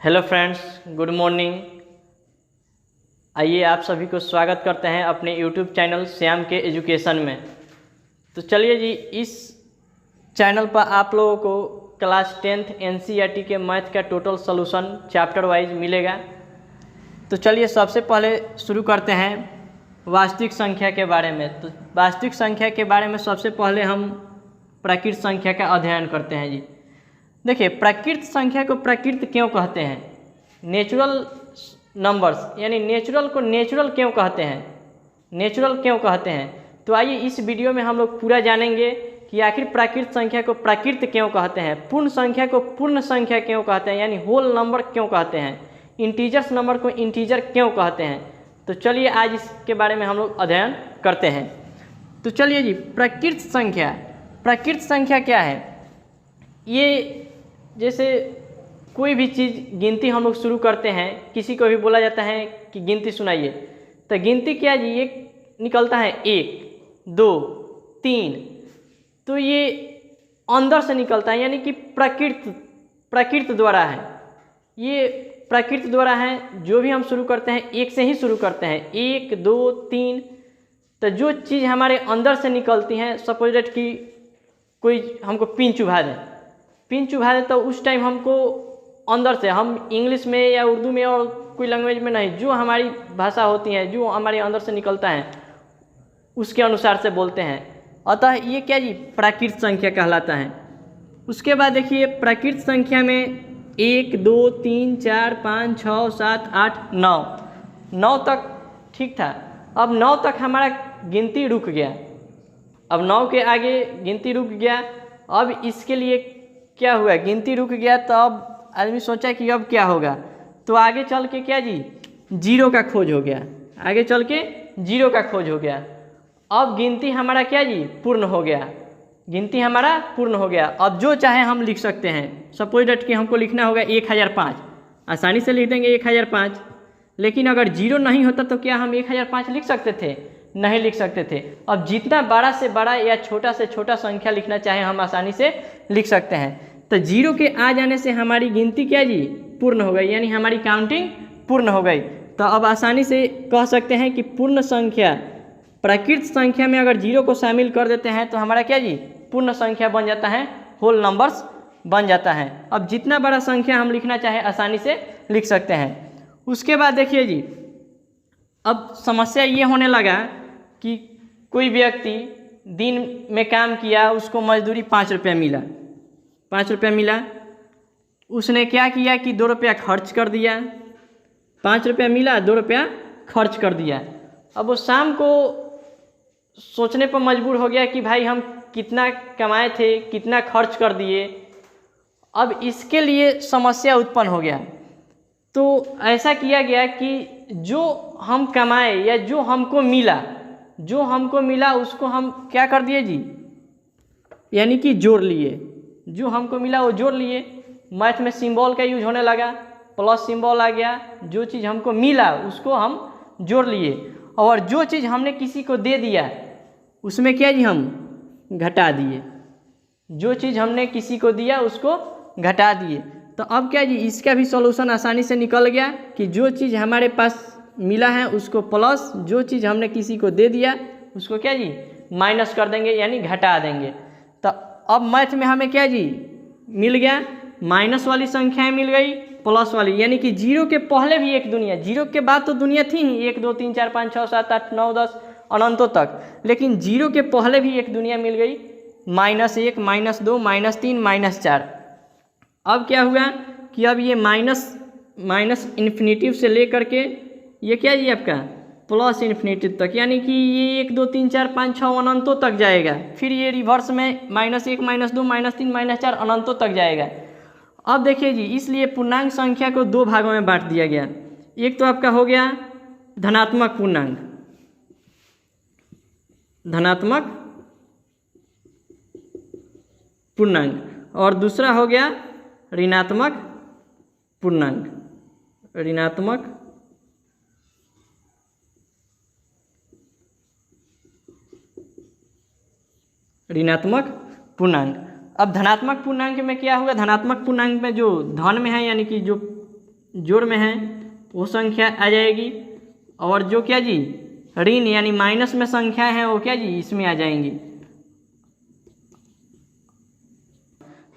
Hello friends, good morning. आइए आप सभी को स्वागत करते हैं अपने यूट्यूब चैनल श्याम के एजुकेशन में। तो चलिए जी, इस चैनल पर आप लोगों को क्लास 10th एनसीईआरटी के मैथ का टोटल सॉल्यूशन चैप्टर वाइज मिलेगा। तो चलिए सबसे पहले शुरू करते हैं वास्तविक संख्या के बारे में। तो वास्तविक संख्या के बारे में सबसे पहले हम प्राकृत संख्या का अध्ययन करते हैं जी। देखिए, प्राकृत संख्या को प्राकृत क्यों कहते हैं? नेचुरल नंबर्स यानी नेचुरल को नेचुरल क्यों कहते हैं? नेचुरल क्यों कहते हैं? तो आइए इस वीडियो में हम लोग पूरा जानेंगे कि आखिर प्राकृत संख्या को प्राकृत क्यों कहते हैं, पूर्ण संख्या को पूर्ण संख्या क्यों कहते हैं यानी होल नंबर क्यों कहते हैं, इंटीजर्स नंबर को इंटीजर क्यों कहते हैं। तो चलिए आज इसके बारे में हम लोग अध्ययन करते हैं। तो चलिए जी, प्राकृत संख्या क्या है? ये जैसे कोई भी चीज़ गिनती हम लोग शुरू करते हैं, किसी को भी बोला जाता है कि गिनती सुनाइए, तो गिनती क्या जी, ये निकलता है 1 2 3। तो ये अंदर से निकलता है यानी कि प्रकृति द्वारा है। ये प्रकृति द्वारा है। जो भी हम शुरू करते हैं एक से ही शुरू करते हैं, 1 2 3। तो जो चीज़ हमारे अंदर से निकलती हैं, सपोज डेट कि कोई हमको पिन चुभा दे तो उस टाइम हमको अंदर से, हम इंग्लिश में या उर्दू में और कोई लैंग्वेज में नहीं, जो हमारी भाषा होती है, जो हमारे अंदर से निकलता है उसके अनुसार से बोलते हैं। अतः ये क्या जी, प्राकृत संख्या कहलाता है। उसके बाद देखिए, प्राकृत संख्या में 1 2 3 4 5 6 7 8 9 तक ठीक था। अब 9 तक हमारा गिनती रुक गया। अब 9 के आगे गिनती रुक गया। अब इसके लिए क्या हुआ, गिनती रुक गया तो अब आदमी सोचा कि अब क्या होगा, तो आगे चल के क्या जी, जीरो का खोज हो गया। आगे चल के जीरो का खोज हो गया। अब गिनती हमारा क्या जी, पूर्ण हो गया। गिनती हमारा पूर्ण हो गया। अब जो चाहे हम लिख सकते हैं। सपोज डेट कि हमको लिखना होगा 1005, आसानी से लिख देंगे 1005। लेकिन अगर जीरो नहीं होता तो क्या हम 1005 लिख सकते थे? नहीं लिख सकते थे। अब जितना बड़ा से बड़ा या छोटा से छोटा संख्या लिखना चाहे हम आसानी से लिख सकते हैं। तो जीरो के आ जाने से हमारी गिनती क्या जी, पूर्ण हो गई, यानी हमारी काउंटिंग पूर्ण हो गई। तो अब आसानी से कह सकते हैं कि पूर्ण संख्या, प्राकृत संख्या में अगर जीरो को शामिल कर देते हैं तो हमारा क्या जी, पूर्ण संख्या बन जाता है, होल नंबर्स बन जाता है। अब जितना बड़ा संख्या हम लिखना चाहे आसानी से लिख सकते हैं। उसके बाद देखिए जी, अब समस्या ये होने लगा कि कोई व्यक्ति दिन में काम किया, उसको मजदूरी 5 रुपया मिला। 5 रुपया मिला, उसने क्या किया कि 2 रुपया खर्च कर दिया। 5 रुपया मिला, 2 रुपया खर्च कर दिया। अब वो शाम को सोचने पर मजबूर हो गया कि भाई हम कितना कमाए थे, कितना खर्च कर दिए। अब इसके लिए समस्या उत्पन्न हो गया। तो ऐसा किया गया कि जो हम कमाए या जो हमको मिला उसको हम क्या कर दिए जी, यानी कि जोड़ लिए। जो हमको मिला वो जोड़ लिए। मैथ में सिंबल का यूज होने लगा, प्लस सिंबल आ गया। जो चीज़ हमको मिला उसको हम जोड़ लिए, और जो चीज़ हमने किसी को दे दिया उसमें क्या जी, हम घटा दिए। जो चीज़ हमने किसी को दिया उसको घटा दिए। तो अब क्या जी, इसका भी सॉल्यूशन आसानी से निकल गया कि जो चीज़ हमारे पास मिला है उसको प्लस जो चीज़ हमने किसी को दे दिया उसको क्या जी, माइनस कर देंगे, यानी घटा देंगे। तो अब मैथ में हमें क्या जी मिल गया, माइनस वाली संख्याएं मिल गई, प्लस वाली, यानी कि जीरो के पहले भी एक दुनिया, जीरो के बाद तो दुनिया थी ही, 1 2 3 4 5 6 7 8 9 10 अनंतों तक। लेकिन जीरो के पहले भी एक दुनिया मिल गई, -1 -2 -3 -4। अब क्या हुआ कि अब ये माइनस इन्फिनिटिव से लेकर के ये क्या जी आपका प्लस इन्फिनिटिव तक, यानी कि ये 1 2 3 4 5 6 अनंतों तक जाएगा। फिर ये रिवर्स में -1 -2 -3 -4 अनंतों तक जाएगा। अब देखिए जी, इसलिए पूर्णांक संख्या को 2 भागों में बांट दिया गया। एक तो आपका हो गया धनात्मक पूर्णांक, और दूसरा हो गया ऋणात्मक पूर्णांक। ऋणात्मक पूर्णांक। अब धनात्मक पूर्णांक में क्या होगा, धनात्मक पूर्णांक में जो धन में है, यानी कि जो जोड़ में है वो संख्या आ जाएगी, और जो क्या जी ऋण यानी माइनस में संख्या है वो क्या जी इसमें आ जाएंगी।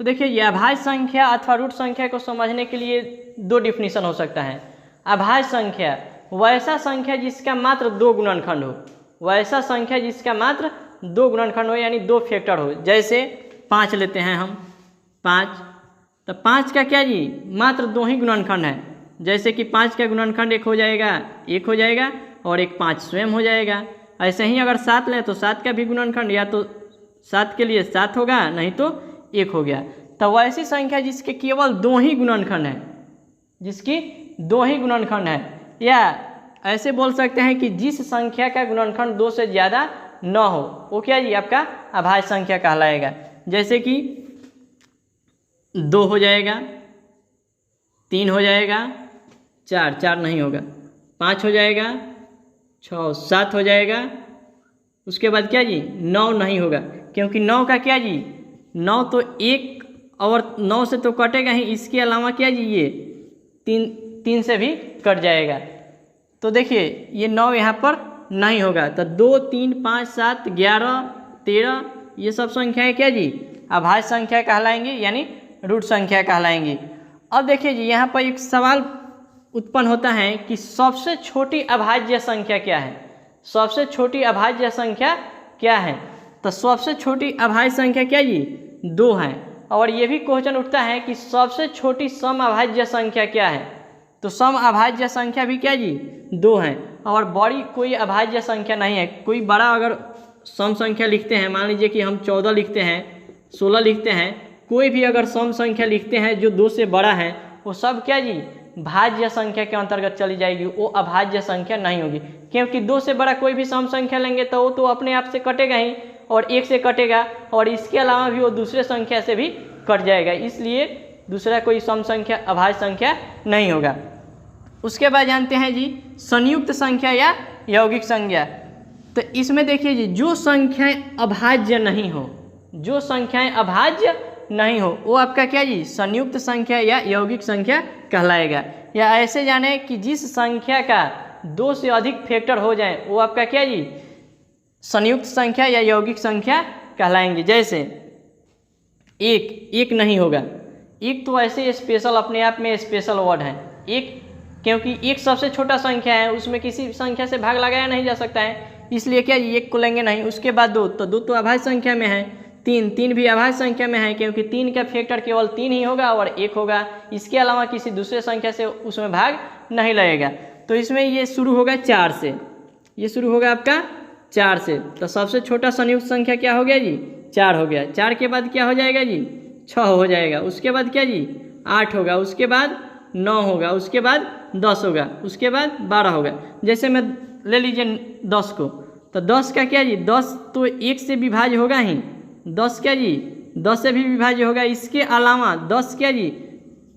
तो देखिए ये अभाज्य संख्या अथवा रूट संख्या को समझने के लिए दो डिफिनीशन हो सकता है। अभाज्य संख्या वैसा संख्या जिसका मात्र दो गुणनखंड हो, वैसा संख्या जिसका मात्र दो गुणनखंड हो यानी दो फैक्टर हो। जैसे 5 लेते हैं हम, 5, तो 5 का क्या जी मात्र दो ही गुणनखंड है। जैसे कि 5 का गुणनखंड एक हो जाएगा, 1 हो जाएगा, और एक 5 स्वयं हो जाएगा। ऐसे ही अगर 7 लें तो 7 का भी गुणनखंड या तो 7 के लिए 7 होगा, नहीं तो 1 हो गया। तो वैसी संख्या जिसके केवल दो ही गुणनखंड है, जिसकी दो ही गुणनखंड है, या ऐसे बोल सकते हैं कि जिस संख्या का गुणनखंड 2 से ज़्यादा न हो, वो क्या जी आपका अभाज्य संख्या कहलाएगा। जैसे कि 2 हो जाएगा, 3 हो जाएगा, 4 नहीं होगा, 5 हो जाएगा, 6 7 हो जाएगा। उसके बाद क्या जी 9 नहीं होगा, क्योंकि 9 का क्या जी 9 तो 1 और 9 से तो कटेगा ही, इसके अलावा क्या जी ये 3 से भी कट जाएगा। तो देखिए ये 9 यहाँ पर नहीं होगा। तो 2 3 5 7 11 13 ये सब संख्याएं क्या जी अभाज्य संख्या कहलाएंगी, यानी रूट संख्या कहलाएंगी। अब देखिए जी यहाँ पर एक सवाल उत्पन्न होता है कि सबसे छोटी अभाज्य संख्या क्या है। सबसे छोटी अभाज्य संख्या क्या है? तो सबसे छोटी अभाज्य संख्या क्या जी 2 है। और ये भी क्वेश्चन उठता है कि सबसे छोटी सम अभाज्य संख्या क्या है। तो सम अभाज्य संख्या भी क्या जी 2 है, और बड़ी कोई अभाज्य संख्या नहीं है। कोई बड़ा अगर सम संख्या लिखते हैं, मान लीजिए कि हम 14 लिखते हैं, 16 लिखते हैं, कोई भी अगर सम संख्या लिखते हैं जो 2 से बड़ा है, वो सब क्या जी भाज्य संख्या के अंतर्गत चली जाएगी, वो अभाज्य संख्या नहीं होगी। क्योंकि 2 से बड़ा कोई भी सम संख्या लेंगे तो वो तो अपने आप से कटेगा ही, और 1 से कटेगा, और इसके अलावा भी वो दूसरे संख्या से भी कट जाएगा, इसलिए दूसरा कोई सम संख्या अभाज्य संख्या नहीं होगा। उसके बाद जानते हैं जी संयुक्त संख्या या यौगिक संख्या। तो इसमें देखिए जी जो संख्याएं अभाज्य नहीं हो, जो संख्याएं अभाज्य नहीं हो वो आपका क्या जी संयुक्त संख्या या यौगिक संख्या कहलाएगा। या ऐसे जाने कि जिस संख्या का 2 से अधिक फैक्टर हो जाए वो आपका क्या जी संयुक्त संख्या या यौगिक संख्या कहलाएंगे। जैसे एक नहीं होगा, एक तो ऐसे स्पेशल अपने आप में स्पेशल वर्ड है एक, क्योंकि एक सबसे छोटा संख्या है, उसमें किसी संख्या से भाग लगाया नहीं जा सकता है, इसलिए क्या जी 1 को लेंगे नहीं। उसके बाद 2, तो 2 तो अभाज्य संख्या में है। 3 भी अभाज्य संख्या में है, क्योंकि 3 का फैक्टर केवल 3 ही होगा और 1 होगा, इसके अलावा किसी दूसरे संख्या से उसमें भाग नहीं लगेगा। तो इसमें ये शुरू होगा 4 से, ये शुरू होगा आपका 4 से। तो सबसे छोटा संयुक्त संख्या क्या हो गया जी 4 हो गया। 4 के बाद क्या हो जाएगा जी 6 हो जाएगा। उसके बाद क्या जी 8 होगा, उसके बाद 9 होगा, उसके बाद 10 होगा, उसके बाद 12 होगा। जैसे मैं ले लीजिए 10 को, तो 10 का क्या जी 10 तो 1 से विभाज्य होगा ही, 10 क्या जी 10 से भी विभाज्य होगा। इसके अलावा 10 क्या जी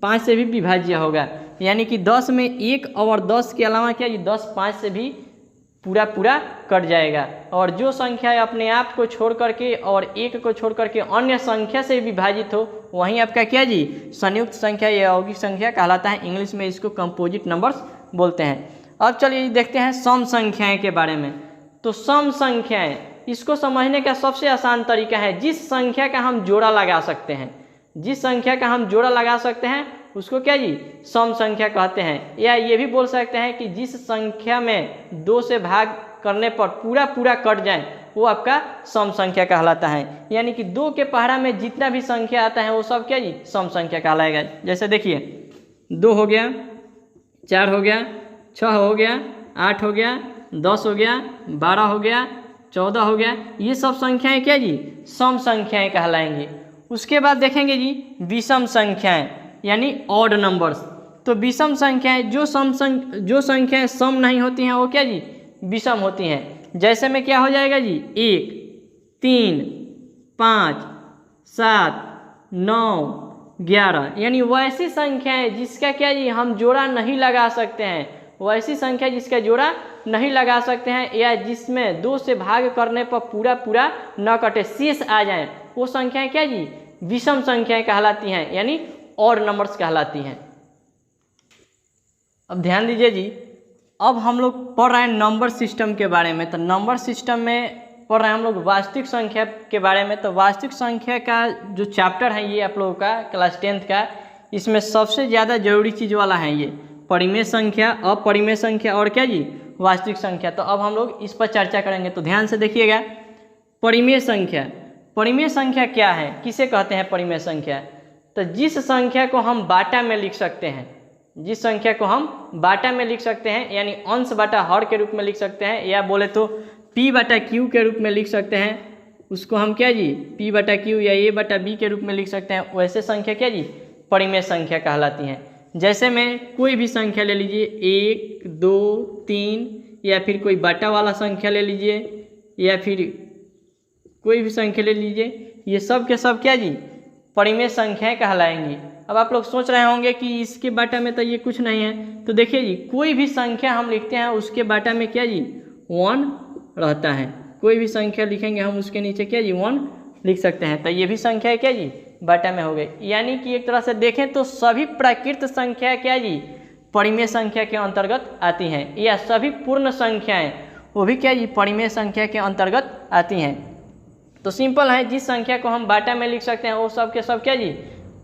5 से भी विभाज्य होगा, यानी कि 10 में 1 और 10 के अलावा क्या जी 10 5 से भी पूरा कट जाएगा। और जो संख्या अपने आप को छोड़ करके और 1 को छोड़ करके अन्य संख्या से विभाजित हो वहीं आपका क्या जी संयुक्त संख्या या यौगिक संख्या कहलाता है। इंग्लिश में इसको कंपोजिट नंबर्स बोलते हैं। अब चलिए देखते हैं सम संख्याएं के बारे में। तो सम संख्याएं, इसको समझने का सबसे आसान तरीका है जिस संख्या का हम जोड़ा लगा सकते हैं, जिस संख्या का हम जोड़ा लगा सकते हैं उसको क्या जी सम संख्या कहते हैं। या ये भी बोल सकते हैं कि जिस संख्या में 2 से भाग करने पर पूरा कट जाए वो आपका सम संख्या कहलाता है। यानी कि 2 के पहाड़ा में जितना भी संख्या आता है वो सब क्या जी सम संख्या कहलाएगा। जैसे देखिए 2 हो गया, 4 हो गया, 6 हो गया, 8 हो गया, 10 हो गया, 12 हो गया, 14 हो गया, ये सब संख्याएं क्या जी सम संख्याएं कहलाएंगी। उसके बाद देखेंगे जी विषम संख्याएं यानी ऑड नंबर्स। तो विषम संख्याएं जो संख्याएं सम नहीं होती हैं वो क्या जी विषम होती हैं। जैसे में क्या हो जाएगा जी 1 3 5 7 9 11, यानी वैसी संख्याएं जिसका क्या जी हम जोड़ा नहीं लगा सकते हैं, वैसी संख्या जिसका जोड़ा नहीं लगा सकते हैं या जिसमें 2 से भाग करने पर पूरा न कटे शेष आ जाए वो संख्याएं क्या जी विषम संख्याएं कहलाती हैं, यानी ऑड नंबर्स कहलाती हैं। अब ध्यान दीजिए जी, अब हम लोग पढ़ रहे हैं नंबर सिस्टम के बारे में। तो नंबर सिस्टम में पढ़ रहे हैं हम लोग वास्तविक संख्या के बारे में। तो वास्तविक संख्या का जो चैप्टर है ये आप लोगों का क्लास 10th का, इसमें सबसे ज़्यादा जरूरी चीज़ वाला है ये परिमेय संख्या, अपरिमेय संख्या और क्या जी वास्तविक संख्या। तो अब हम लोग इस पर चर्चा करेंगे। तो ध्यान से देखिएगा, परिमेय संख्या। परिमेय संख्या क्या है, किसे कहते हैं परिमेय संख्या? तो जिस संख्या को हम बाटा में लिख सकते हैं, जिस संख्या को हम बाटा में लिख सकते हैं, यानी अंश बटा हर के रूप में लिख सकते हैं, या बोले तो P बटा Q के रूप में लिख सकते हैं, उसको हम क्या जी P बटा Q या A बटा B के रूप में लिख सकते हैं। वैसे संख्या क्या जी परिमेय संख्या कहलाती हैं। जैसे में कोई भी संख्या ले लीजिए, 1 2 3, या फिर कोई बटा वाला संख्या ले लीजिए, या फिर कोई भी संख्या ले लीजिए, ये सब के सब क्या जी परिमेय संख्याएं कहलाएंगी। अब आप लोग सोच रहे होंगे कि इसके बाटा में तो ये कुछ नहीं है। तो देखिए जी, कोई भी संख्या हम लिखते हैं उसके बाटा में क्या जी 1 रहता है। कोई भी संख्या लिखेंगे हम उसके नीचे क्या जी 1 लिख सकते हैं। तो ये भी संख्या क्या जी बाटा में हो गई। यानी कि एक तरह से देखें तो सभी प्राकृत संख्या क्या जी परिमेय संख्या के अंतर्गत आती हैं, या सभी पूर्ण संख्याएं वो भी क्या जी परिमेय संख्या के अंतर्गत आती हैं। तो सिंपल है, जिस संख्या को हम बाटा में लिख सकते हैं वो सब के सब क्या जी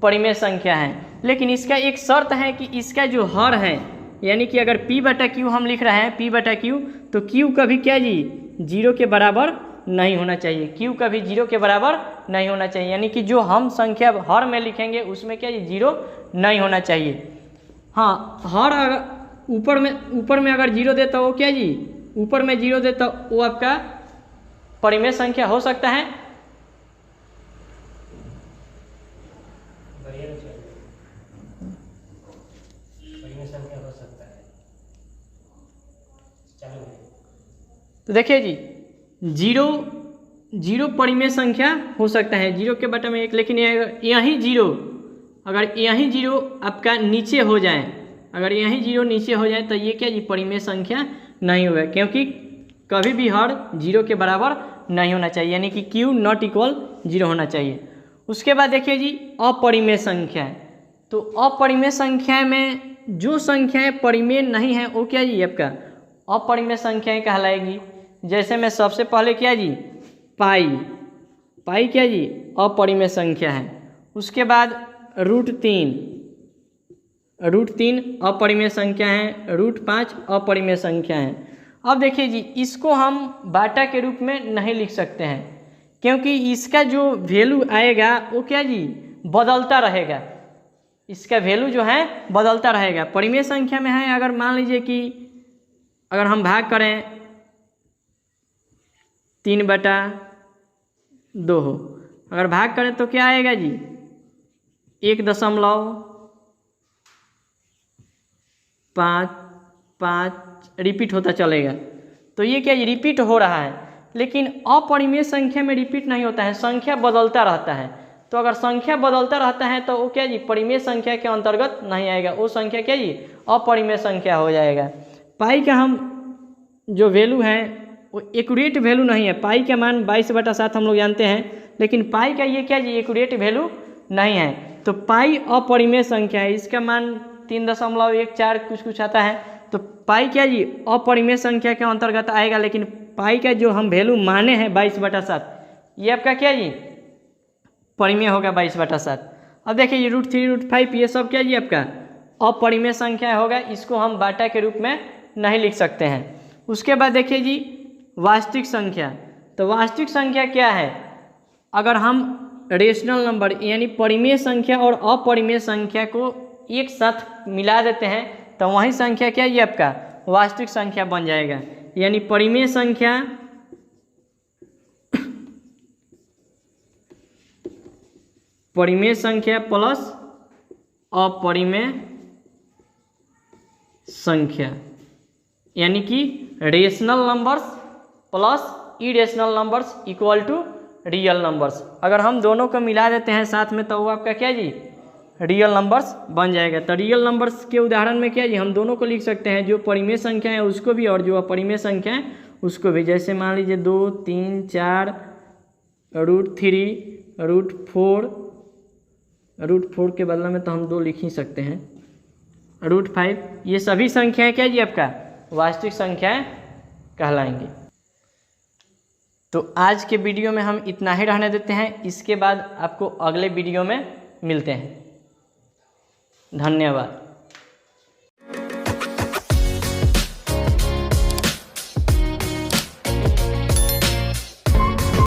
परिमेय संख्या है। लेकिन इसका एक शर्त है कि इसका जो हर है, यानी कि अगर P बटा Q हम लिख रहे हैं P बटा Q, तो Q कभी क्या जी 0 के बराबर नहीं होना चाहिए। Q कभी 0 के बराबर नहीं होना चाहिए, यानी कि जो हम संख्या हर में लिखेंगे उसमें क्या जी 0 नहीं होना चाहिए। हाँ, हर अगर ऊपर में अगर 0 देता वो क्या जी ऊपर में 0 देता वो आपका परिमेय संख्या हो सकता है। तो देखिए जी, 0 परिमेय संख्या हो सकता है, 0 के बटा में 1। लेकिन यहीं 0 अगर यहीं 0 आपका नीचे हो जाए, अगर यहीं 0 नीचे हो जाए तो ये क्या जी परिमेय संख्या नहीं होगा, क्योंकि कभी भी हर 0 के बराबर नहीं होना चाहिए, यानी कि Q नॉट इक्वल 0 होना चाहिए। उसके बाद देखिए जी अपरिमेय संख्या। तो अपरिमेय संख्या में जो संख्याएं परिमेय नहीं है वो क्या जी आपका अपरिमेय संख्याएं कहलाएगी। जैसे में सबसे पहले क्या जी पाई क्या जी अपरिमेय संख्या है। उसके बाद √3 अपरिमेय संख्या है, √5 अपरिमेय संख्या है। अब देखिए जी, इसको हम बाटा के रूप में नहीं लिख सकते हैं, क्योंकि इसका जो वैल्यू आएगा वो क्या जी बदलता रहेगा। इसका वैल्यू जो है बदलता रहेगा। परिमेय संख्या में है, अगर मान लीजिए कि अगर हम भाग करें 3/2 हो, अगर भाग करें तो क्या आएगा जी 1.5 रिपीट होता चलेगा। तो ये क्या रिपीट हो रहा है, लेकिन अपरिमेय संख्या में रिपीट नहीं होता है, संख्या बदलता रहता है। तो अगर संख्या बदलता रहता है तो वो क्या जी परिमेय संख्या के अंतर्गत नहीं आएगा, वो संख्या क्या जी अपरिमेय संख्या हो जाएगा। पाई का हम जो वैल्यू है वो एक्यूरेट वैल्यू नहीं है। पाई का मान 22/7 हम लोग जानते हैं, लेकिन पाई का ये क्या जी एक्यूरेट वैल्यू नहीं है। तो पाई अपरिमेय संख्या है, इसका मान 3.14 कुछ आता है। तो पाई क्या जी अपरिमेय संख्या के अंतर्गत आएगा, लेकिन पाई का जो हम वैल्यू माने हैं 22/7, ये आपका क्या जी परिमेय होगा 22/7। अब देखिए ये √3 √5 ये सब क्या जी आपका अपरिमेय संख्या होगा, इसको हम बाटा के रूप में नहीं लिख सकते हैं। उसके बाद देखिए जी वास्तविक संख्या। तो वास्तविक संख्या क्या है, अगर हम रेशनल नंबर यानी परिमेय संख्या और अपरिमेय संख्या को एक साथ मिला देते हैं तो वही संख्या क्या ये आपका वास्तविक संख्या बन जाएगा। यानी परिमेय संख्या प्लस अपरिमेय संख्या, यानी कि rational numbers plus irrational numbers equal to real numbers. अगर हम दोनों को मिला देते हैं साथ में तो वो आपका क्या जी रियल नंबर्स बन जाएगा। तो रियल नंबर्स के उदाहरण में क्या जी हम दोनों को लिख सकते हैं, जो परिमेय संख्या है उसको भी और जो अपरिमेय संख्या है उसको भी। जैसे मान लीजिए 2 3 4 √3 √4 के बदले में तो हम 2 लिख ही सकते हैं। √5, ये सभी संख्याएं क्या जी आपका वास्तविक संख्याएं कहलाएंगी। तो आज के वीडियो में हम इतना ही रहने देते हैं, इसके बाद आपको अगले वीडियो में मिलते हैं। धन्यवाद।